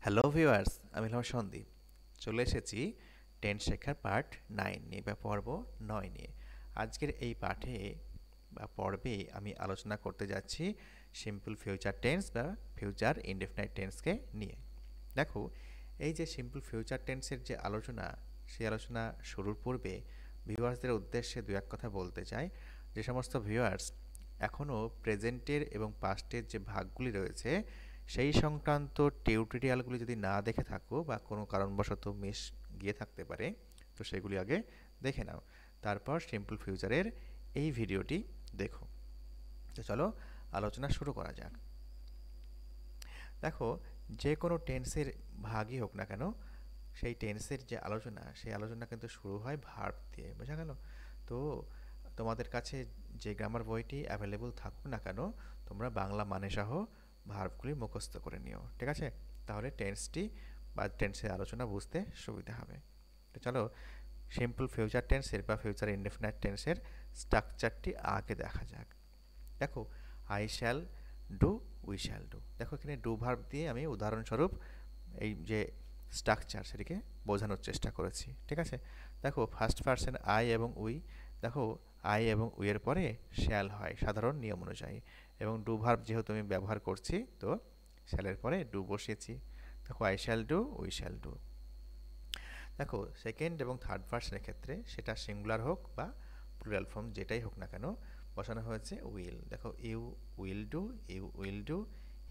Hello viewers, আমি হলাম সন্দীপ। চলে এসেছি টেন্স শেখার পার্ট 9 নিয়ে বা পর্ব 9 নিয়ে। আজকের এই পাঠে বা পর্বে আমি আলোচনা করতে যাচ্ছি সিম্পল ফিউচার টেন্স বা ফিউচার ইনডেফিনাইট টেন্সকে নিয়ে। দেখো, এই যে সিম্পল ফিউচার টেন্সের যে আলোচনা, সেই আলোচনা শুরুর পূর্বে ভিউয়ার্সদের উদ্দেশ্যে দু এক কথা বলতে চাই। যে সমস্ত ভিউয়ার্স এখনও প্রেজেন্টের এবং পাস্টের যে ভাগগুলি রয়েছে সেই সংক্রান্ত টিউটোরিয়ালগুলি যদি না দেখে থাকো বা কোনো কারণবশত মিস গিয়ে থাকতে পারে, তো সেগুলি আগে দেখে নাও, তারপর সিম্পল ফিউচারের এই ভিডিওটি দেখো। তো চলো আলোচনা শুরু করা যাক। দেখো, যে কোনো টেন্সের ভাগই হোক না কেন, সেই টেন্সের যে আলোচনা, সেই আলোচনা কিন্তু শুরু হয় ভার্ব দিয়ে, বোঝা গেল? তো তোমাদের কাছে যে গ্রামার বইটি অ্যাভেলেবল থাকুক না কেন, তোমরা বাংলা মানে সহ ভার্বগুলি মুখস্থ করে নিও, ঠিক আছে? তাহলে টেন্সটি বা টেন্সের আলোচনা বুঝতে সুবিধা হবে। তো চলো সিম্পল ফিউচার টেন্সের বা ফিউচার ইনডেফিনাইট টেন্সের স্ট্রাকচারটি আগে দেখা যাক। দেখো, I shall do, we shall do. দেখো, এখানে ডু ভার্ব দিয়ে আমি উদাহরণস্বরূপ এই যে স্ট্রাকচার সেটিকে বোঝানোর চেষ্টা করেছি, ঠিক আছে? দেখো, ফার্স্ট পারসন আই এবং উই। দেখো, আই এবং উই এর পরে শ্যাল হয় সাধারণ নিয়ম অনুযায়ী, এবং ডু ভার্ব যেহেতু আমি ব্যবহার করছি, তো শ্যালের পরে ডু বসিয়েছি। দেখো, I shall do, we shall do. দেখো, সেকেন্ড এবং থার্ড পারসনের ক্ষেত্রে সেটা সিঙ্গুলার হোক বা প্লুরাল ফর্ম যেটাই হোক না কেন, বসানো হয়েছে উইল। দেখো, you will do, you will do,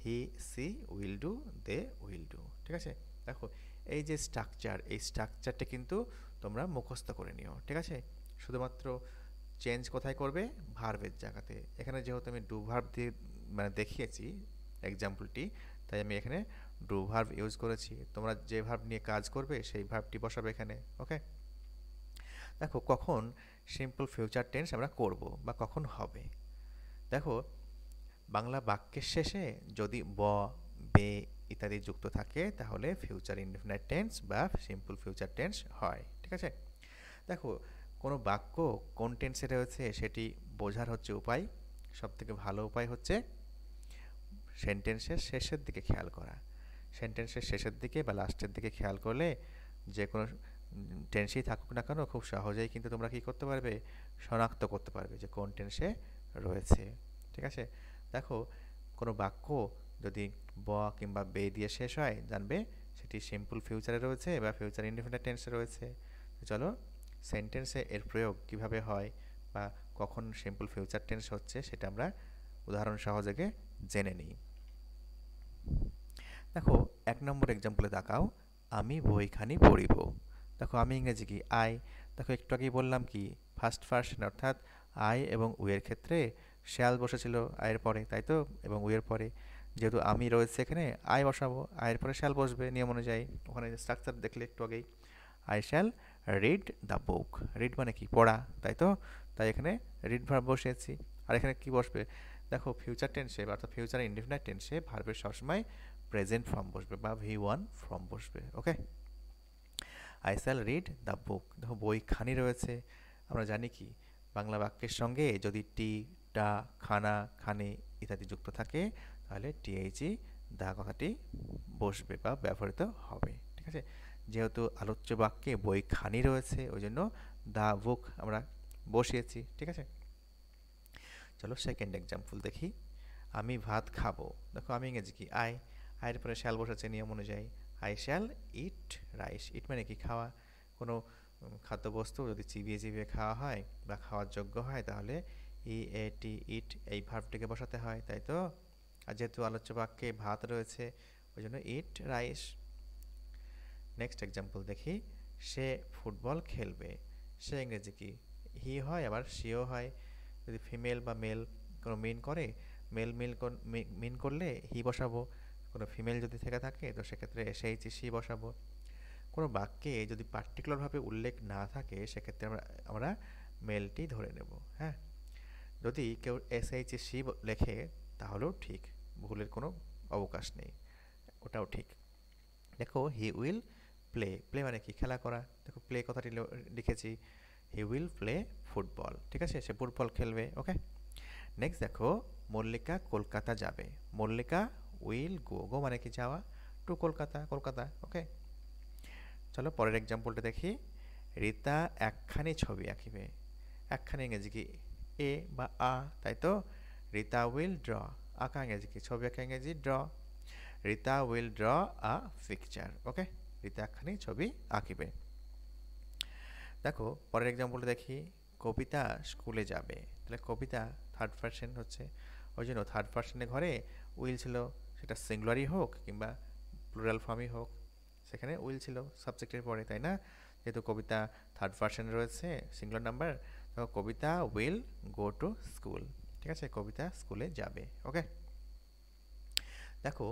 he she will do, they will do, ঠিক আছে? দেখো, এই যে স্ট্রাকচার, এই স্ট্রাকচারটা কিন্তু তোমরা মুখস্থ করে নিও, ঠিক আছে? শুধুমাত্র চেঞ্জ কোথায় করবে? ভার্বের জায়গাতে। এখানে যেহেতু আমি ডু ভার্ব দিয়ে মানে দেখিয়েছি এক্সাম্পলটি, তাই আমি এখানে ডু ভার্ব ইউজ করেছি। তোমরা যে ভার্ব নিয়ে কাজ করবে সেই ভার্বটি বসাবে এখানে, ওকে? দেখো, কখন সিম্পল ফিউচার টেন্স আমরা করব বা কখন হবে। দেখো, বাংলা বাক্যের শেষে যদি ব, বে ইত্যাদি যুক্ত থাকে তাহলে ফিউচার ইনডেফিনাইট টেন্স বা সিম্পল ফিউচার টেন্স হয়, ঠিক আছে? দেখো, কোনো বাক্য কোন টেন্সে রয়েছে সেটি বোঝার হচ্ছে উপায়, সবথেকে ভালো উপায় হচ্ছে সেন্টেন্সের শেষের দিকে খেয়াল করা। সেন্টেন্সের শেষের দিকে বা লাস্টের দিকে খেয়াল করলে যে কোনো টেন্সেই থাকুক না কেন, খুব সহজেই কিন্তু তোমরা কী করতে পারবে? শনাক্ত করতে পারবে যে কোন টেন্সে রয়েছে, ঠিক আছে? দেখো, কোনো বাক্য যদি ব কিংবা বে দিয়ে শেষ হয়, জানবে সেটি সিম্পল ফিউচারে রয়েছে বা ফিউচার ইনডেফিনিট টেন্সে রয়েছে। তো চলো সেন্টেন্সে এর প্রয়োগ কিভাবে হয় বা কখন সিম্পল ফিউচার টেন্স হচ্ছে সেটা আমরা উদাহরণ সহযোগে জেনে নিই। দেখো, 1 নম্বর এক্সাম্পলে তাকাও। আমি বইখানি পড়িব। দেখো, আমি ইংরেজি কি? আই। দেখো, একটু আগেই বললাম কি ফার্স্ট পারসন অর্থাৎ আই এবং উইয়ের ক্ষেত্রে শ্যাল বসেছিল আয়ের পরে, তাই তো? এবং উইয়ের পরে যেহেতু আমি রয়েছে এখানে, আই বসাবো, আয়ের পরে শ্যাল বসবে নিয়ম অনুযায়ী। ওখানে স্ট্রাকচার দেখলে একটু আগেই, I shall read the book. Read মানে কি? পড়া, তাই তো? তাই এখানে রিড ভার্ব বসিয়েছি। আর এখানে কি বসবে? দেখো, ফিউচার টেন্সে অর্থাৎ ফিউচার ইনডেফিনাইট টেন্সে ভার্বের সবসময় প্রেজেন্ট ফর্ম বসবে বা V1 ফর্ম বসবে, okay? I shall read the book. দেখো, বইখানি রয়েছে। আমরা জানি কি বাংলা বাক্যের সঙ্গে যদি টি, টা, খানা, খানে ইত্যাদি যুক্ত থাকে তাহলে টিএইচই দা কথাটি বসবে বা ব্যবহৃত হবে, ঠিক আছে? যেহেতু আলোচ্য বাক্যে বইখানি রয়েছে, ওই জন্য দা বুক আমরা বসিয়েছি, ঠিক আছে? চলো সেকেন্ড এক্সাম্পল দেখি। আমি ভাত খাবো। দেখো, আমি ইংরেজি কি? আই। আয়ের পরে শ্যাল বসেছে নিয়ম অনুযায়ী। I shall eat rice. Eat মানে কি? খাওয়া। কোনো খাদ্যবস্তু যদি চিবিয়ে চিবিয়ে খাওয়া হয় বা খাওয়ার যোগ্য হয় তাহলে ই এ টি ইট এই ভার্বটিকে বসাতে হয়, তাই তো? আর যেহেতু আলোচ্য বাক্যে ভাত রয়েছে, ওই জন্য ইট রাইস। নেক্সট এক্সাম্পল দেখি। সে ফুটবল খেলবে। সে ইংরেজি কি? হি হয়, আবার সিও হয়। যদি ফিমেল বা মেল কোনো মিন করে, মেল মিন করলে হি বসাবো। কোনো ফিমেল যদি থেকে থাকে তো সেক্ষেত্রে এসএইচ সি বসাবো। কোনো বাক্যে যদি পার্টিকুলারভাবে উল্লেখ না থাকে সেক্ষেত্রে আমরা মেলটি ধরে নেব, হ্যাঁ? যদি কেউ এসএইচ সি লেখে তাহলেও ঠিক, ভুলের কোনো অবকাশ নেই, ওটাও ঠিক। দেখো, হি উইল প্লে। প্লে মানে কি? খেলা করা। দেখো, প্লে কথাটি লিখেছি, হি উইল প্লে ফুটবল, ঠিক আছে? সে ফুটবল খেলবে, ওকে? নেক্সট দেখো, মল্লিকা কলকাতা যাবে। Mallika will go. গো মানে কি? যাওয়া। টু কলকাতা, কলকাতা। ওকে, চলো পরের এক্সাম্পলটা দেখি। রীতা একখানি ছবি আঁকিবে। একখানি ইংরেজি কি? এ বা আ, তাই তো? Rita will draw. আঁকা ইংরেজি কি? ছবি আঁকা ইংরেজি draw. Rita will draw a picture. Okay, Rita একখানি ছবি আঁকিবে। দেখো পরের এক্সাম্পলটা দেখি। কবিতা স্কুলে যাবে। তাহলে কবিতা থার্ড পারসন হচ্ছে, ওই জন্য থার্ড পারসনের ঘরে উইল ছিল, সেটা সিঙ্গুলারই হোক কিংবা প্লুরাল ফর্মই হোক, সেখানে উইল ছিল সাবজেক্টের পরে, তাই না? যেহেতু কবিতা থার্ড পারসনে রয়েছে, সিঙ্গুলার নাম্বার, তো কবিতা উইল গো টু স্কুল। ঠিক আছে, কবিতা স্কুলে যাবে। ওকে, দেখো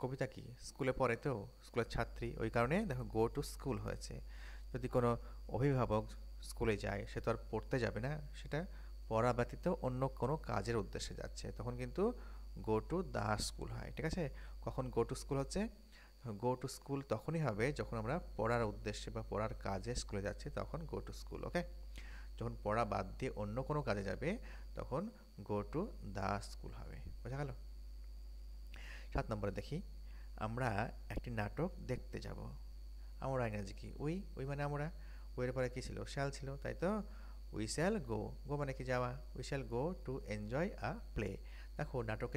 কবিতা কি স্কুলে পড়ে, তো স্কুলের ছাত্রী, ওই কারণে দেখো গো টু স্কুল হয়েছে। যদি কোনো অভিভাবক স্কুলে যায়, সে তো আর পড়তে যাবে না, সেটা পড়া ব্যতীত অন্য কোনো কাজের উদ্দেশ্যে যাচ্ছে, তখন কিন্তু গো টু দ্য স্কুল হয়। ঠিক আছে, কখন গো টু স্কুল হচ্ছে? গো টু স্কুল তখনই হবে যখন আমরা পড়ার উদ্দেশ্যে বা পড়ার কাজে স্কুলে যাচ্ছি, তখন গো টু স্কুল। ওকে, যখন পড়া বাদ দিয়ে অন্য কোনো কাজে যাবে, তখন গো টু দ্য স্কুল হবে। বোঝা গেল? 7 নম্বরে দেখি, আমরা একটি নাটক দেখতে যাব। আমরা ইংরেজি কি? উই। উই মানে আমরা। উইয়ের পরে কি ছিল? শ্যাল ছিল, তাই তো? We shall go. গো মানে কি? যাওয়া। We shall go to enjoy a play. দেখো নাটককে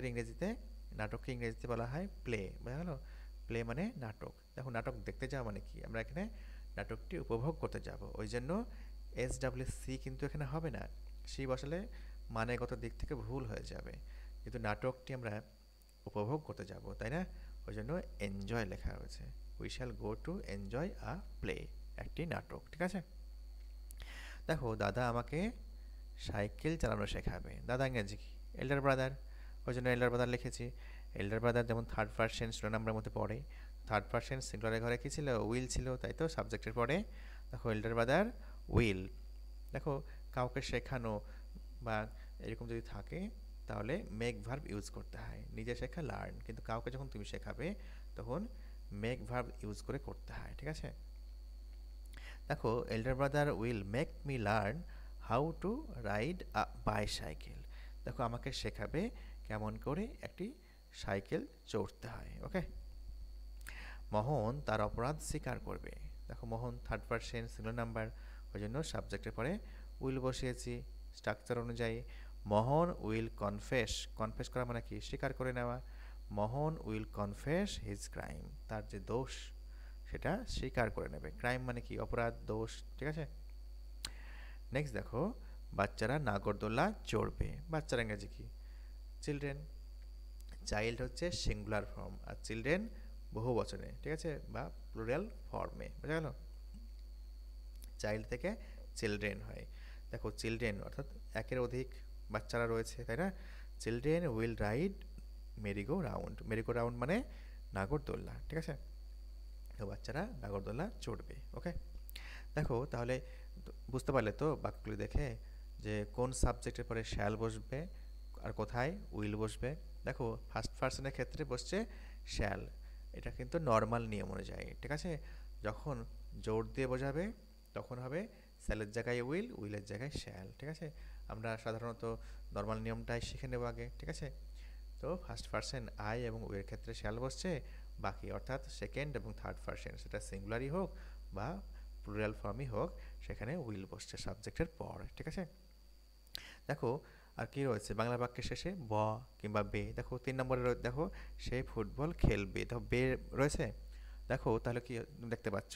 ইংরেজিতে বলা হয় প্লে। বোঝা গেল? প্লে মানে নাটক। দেখো নাটক দেখতে যাওয়া মানে কি? আমরা এখানে নাটকটি উপভোগ করতে যাব, ওই জন্য SWC কিন্তু এখানে হবে না। সি বসালে মানেগত দিক থেকে ভুল হয়ে যাবে, কিন্তু নাটকটি আমরা উপভোগ করতে যাব, তাই না? ওই জন্য এনজয় লেখা হয়েছে। We shall go to enjoy a play, একটি নাটক। ঠিক আছে, দেখো দাদা আমাকে সাইকেল চালানো শেখাবে। দাদা ইংরেজি কি? এল্ডার ব্রাদার, ওই জন্য এল্ডার ব্রাদার লিখেছি। এল্ডার ব্রাদার যেমন থার্ড পারসন শিরোনামের মধ্যে পড়ে, থার্ড পারসন সিঙ্গুলারের ঘরে কি ছিল? উইল ছিল, তাই তো? সাবজেক্টের পরে দেখো এল্ডার ব্রাদার উইল। দেখো কাউকে শেখানো বা এরকম যদি থাকে, তাহলে মেক ভার্ব ইউজ করতে হয়। নিজে শেখা লার্ন, কিন্তু কাউকে যখন তুমি শেখাবে, তখন মেক ভার্ব ইউজ করে করতে হয়। ঠিক আছে, দেখো elder brother will make me learn how to ride a bicycle. দেখো আমাকে শেখাবে কেমন করে একটি সাইকেল চড়তে হয়। ওকে, মোহন তার অপরাধ স্বীকার করবে। দেখো মোহন থার্ড পারসন সিঙ্গুলার নাম্বার, ওই জন্য সাবজেক্টের পরে উইল বসিয়েছি স্ট্রাকচার অনুযায়ী। মোহন উইল কনফেস। কনফেস করা মানে কি? স্বীকার করে নেওয়া। মোহন উইল কনফেস হিজ ক্রাইম। তার যে দোষ সেটা স্বীকার করে নেবে। ক্রাইম মানে কি? অপরাধ, দোষ। ঠিক আছে, নেক্সট দেখো, বাচ্চারা নাগরদোলা চড়বে। বাচ্চারা ইংরেজি কি? চিলড্রেন। চাইল্ড হচ্ছে সিঙ্গুলার ফর্ম, আর চিলড্রেন বহু বচনে, ঠিক আছে, বা প্লুরাল ফর্মে। বোঝা গেল? চাইল্ড থেকে চিলড্রেন হয়। দেখো চিলড্রেন অর্থাৎ একের অধিক বাচ্চারা রয়েছে, তাই না? Children will ride merry go round. Merry go round মানে নাগরদোল্লা। ঠিক আছে, তো বাচ্চারা নাগরদোল্লা চড়বে। ওকে, দেখো তাহলে বুঝতে পারলে তো বাক্যগুলি দেখে যে কোন সাবজেক্টের পরে শ্যাল বসবে আর কোথায় উইল বসবে। দেখো ফার্স্ট পারসনের ক্ষেত্রে বসছে শ্যাল, এটা কিন্তু নর্মাল নিয়ম অনুযায়ী। ঠিক আছে, যখন জোর দিয়ে বোঝাবে তখন হবে শ্যালের জায়গায় উইল, উইলের জায়গায় শ্যাল। ঠিক আছে, আমরা সাধারণত নর্মাল নিয়মটাই শিখে নেব আগে। ঠিক আছে, তো ফার্স্ট পারসন আই এবং উইয়ের ক্ষেত্রে শ্যাল বসছে, বাকি অর্থাৎ সেকেন্ড এবং থার্ড পারসন সেটা সিঙ্গুলারই হোক বা প্লুরাল ফর্মই হোক, সেখানে উইল বসছে সাবজেক্টের পর। ঠিক আছে, দেখো আর কি রয়েছে বাংলা বাক্যের শেষে? ব কিংবা বে। দেখো 3 নম্বরে দেখো সে ফুটবল খেলবে, দেখো বে রয়েছে। দেখো তাহলে কি দেখতে পাচ্ছ,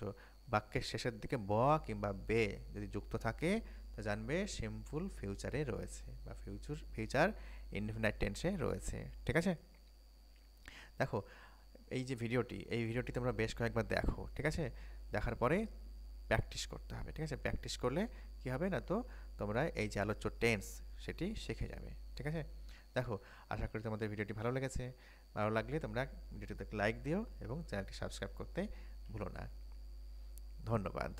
বাক্যের শেষের দিকে ব কিংবা বে যদি যুক্ত থাকে, তো জানবে সিম্পল ফিউচারে রয়েছে বা ফিউচার ইনডিফিনাইট টেন্সে রয়েছে। ঠিক আছে, দেখো এই ভিডিওটি তোমরা বেশ কয়েকবার দেখো। ঠিক আছে, দেখার পরে প্র্যাকটিস করতে হবে। ঠিক আছে, প্র্যাকটিস করলে কি হবে না, তো তোমরা এই যে আলোচ্য টেন্স সেটি শিখে যাবে। ঠিক আছে, দেখো আশা করি তোমাদের ভিডিওটি ভালো লেগেছে। ভালো লাগলে তোমরা ভিডিওটিতে লাইক দিও এবং চ্যানেলটি সাবস্ক্রাইব করতে ভুলো না। ধন্যবাদ।